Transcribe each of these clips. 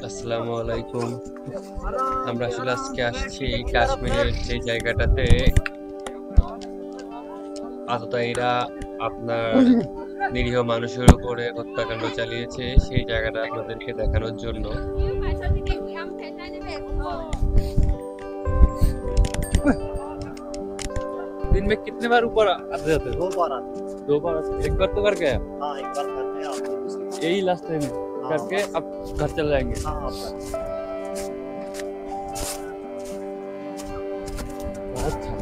আসসালামু আলাইকুম। আমরা আসলে আজকে আসছি কাশ্মীরের যে জায়গাটাতে আততায়ীরা আপনার নিরীহ মানুষের উপরে হত্যাকাণ্ড চালিয়েছে, সেই জায়গাটা আপনাদেরকে দেখানোর জন্য। दिन में कितने बार ऊपर आते जाते हो? 2 बार आते हैं। 2 बार। एक बार तो करके आया? हाँ, एक बार करते हैं, आप यही लास्ट टाइम है करके अब घर चले जाएंगे। हाँ, आप करते हैं। अच्छा।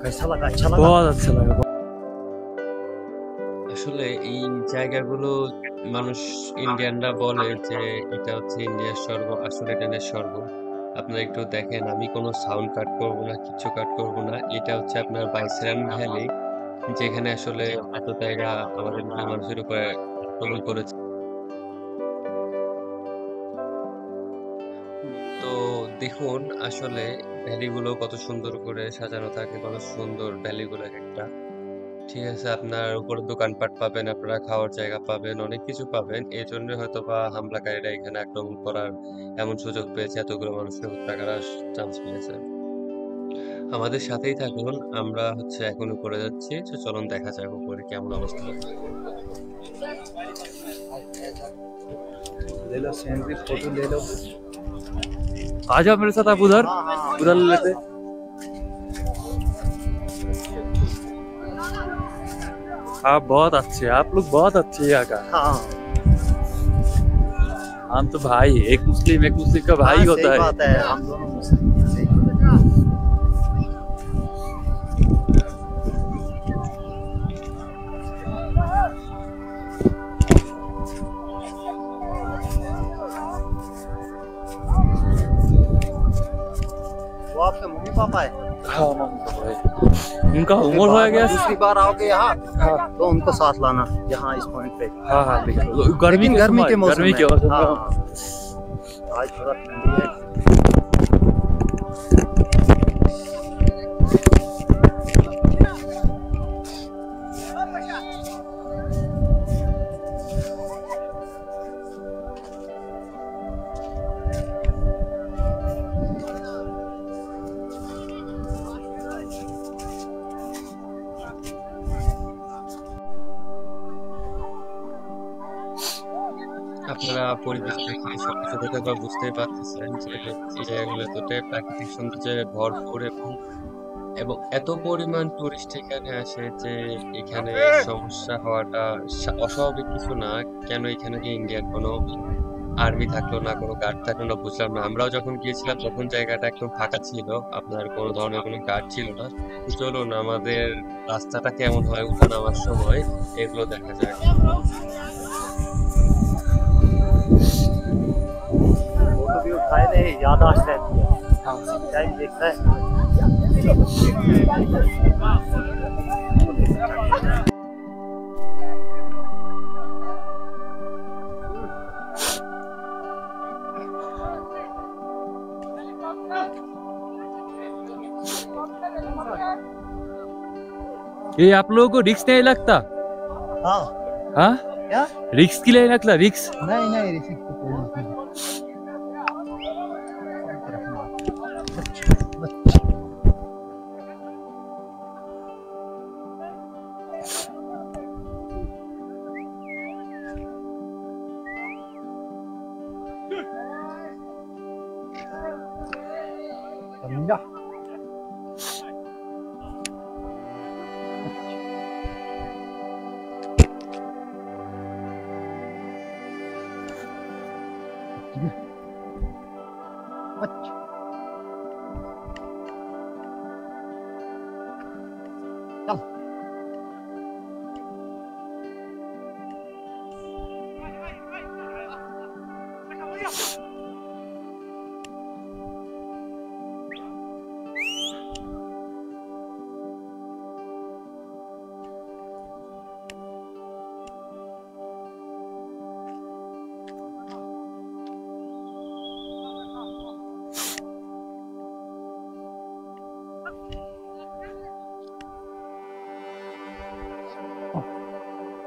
कैसा लगा? अच्छा लगा? बहुत अच्छा लगा। আসলে এই জায়গাগুলো মানুষ ইন্ডিয়ানরা বলে যে এটা হচ্ছে ইন্ডিয়ার স্বর্গ, আসলে এটা না স্বর্গ। আপনারা একটু দেখেন, আমি কোনো সাউন্ড কাট করব না, কিচ্ছু কাট করব না। এটা হচ্ছে আপনার বাইসেরান ভ্যালি, যেখানে আসলে আততায়ীরা আমাদের মানুষের উপরে আক্রমণ করেছে। তো দেখুন আসলে ভ্যালিগুলো কত সুন্দর করে সাজানো থাকে, কত সুন্দর ভ্যালিগুলো একটা। ঠিক আছে, আপনার উপরে দোকানপাট পাবেন, আপনারা খাওয়ার জায়গা পাবেন, অনেক কিছু পাবেন। এজন্য হয়তোবা হামলাকারীরা এখানে আক্রমণ করার এমন সুযোগ পেয়েছে, এতগুলো মানুষকে হত্যা করার চান্স পেয়েছে। আমাদের সাথেই থাকুন, আমরা হচ্ছে এখন উপরে যাচ্ছি। তো চলুন দেখা যাক উপরে কেমন অবস্থা। ले लो सेल्फी, फोटो ले लो। आ जाओ मेरे साथ, आप उधर हाँ, हाँ, उधर ले लेते। आप बहुत अच्छे, आप लोग बहुत अच्छे यहाँ का। हाँ, हम तो भाई, एक मुस्लिम का भाई हाँ, होता सही है। बात है, हम दोनों मुस्लिम हैं, सही। वो आपके मम्मी पापा है? हाँ मम्मी पापा है। उनका उम्र हो गया। दूसरी बार आओगे यहाँ हाँ तो उनको साथ लाना यहाँ इस पॉइंट पे। हाँ हाँ, गर्मी लेकिन गर्मी के मौसम गर्मी में। के मौसम हाँ, में। आज थोड़ा ठंडी है। আপনারা পরিবেশ দেখে সবকিছু দেখে বা বুঝতেই পারতেছেন যে এই জায়গাগুলো এতটাই প্রাকৃতিক সৌন্দর্যে ভরপুর, এবং এত পরিমাণ টুরিস্ট এখানে আসে যে এখানে সমস্যা হওয়াটা অস্বাভাবিক কিছু না। কেন এখানে যে ইন্ডিয়ান কোনো আর্মি থাকলো না, কোনো গার্ড থাকলো না, বুঝলাম না। আমরাও যখন গিয়েছিলাম তখন জায়গাটা একদম ফাঁকা ছিল, আপনার কোনো ধরনের কোনো গার্ড ছিল না। তো চলুন আমাদের রাস্তাটা কেমন হয় উঠা নামার সময়, এগুলো দেখা যাক। फोटो भी उठाए थे, याददाश्त है। हाँ, टाइम देखता है। ये आप लोगों को रिक्स नहीं लगता? हाँ, हाँ, क्या? रिक्स के लिए लगता रिक्स? नहीं नहीं, रिसिप्ट तो कोई नहीं। समझा? अच्छा, चल।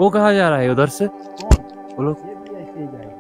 वो कहाँ जा रहा है उधर से? कौन? वो लोग ये भी ऐसे ही जाएगा।